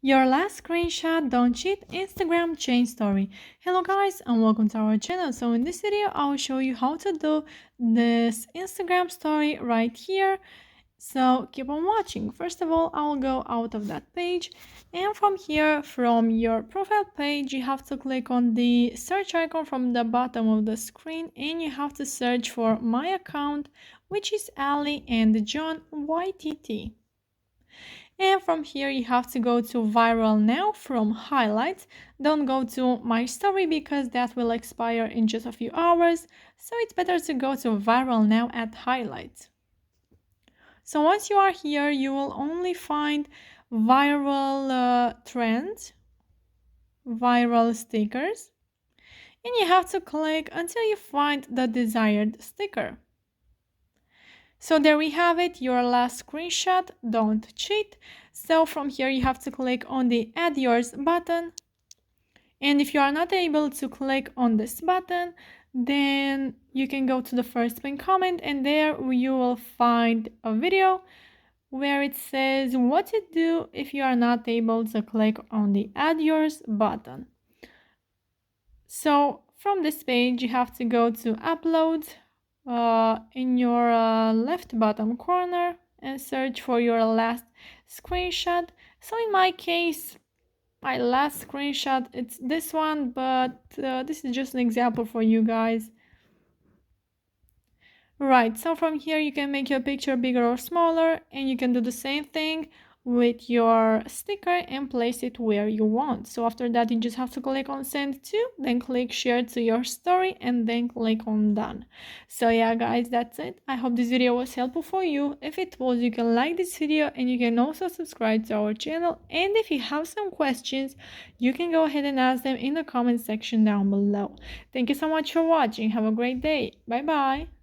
Your last screenshot, don't cheat, Instagram change story. Hello guys and welcome to our channel. So in this video I will show you how to do this Instagram story right here. So keep on watching. First of all, I will go out of that page, and from here, from your profile page, you have to click on the search icon from the bottom of the screen, and you have to search for my account, which is Ali and John YTT. And from here you have to go to viral now from highlights. Don't go to my story because that will expire in just a few hours, so it's better to go to viral now at highlights. So once you are here, you will only find viral trends, viral stickers, and you have to click until you find the desired sticker. So there we have it, your last screenshot, don't cheat. So from here you have to click on the add yours button. And if you are not able to click on this button, then you can go to the first pinned comment, and there you will find a video where it says what to do if you are not able to click on the add yours button. So from this page you have to go to upload in your left bottom corner and search for your last screenshot. So in my case, my last screenshot, it's this one, but this is just an example for you guys. Right, so from here you can make your picture bigger or smaller, and you can do the same thing with your sticker and place it where you want. So after that you just have to click on send to, then click share to your story, and then click on done. So yeah guys, that's it. I hope this video was helpful for you. If it was, you can like this video, and you can also subscribe to our channel, and if you have some questions you can go ahead and ask them in the comment section down below. Thank you so much for watching. Have a great day. Bye bye.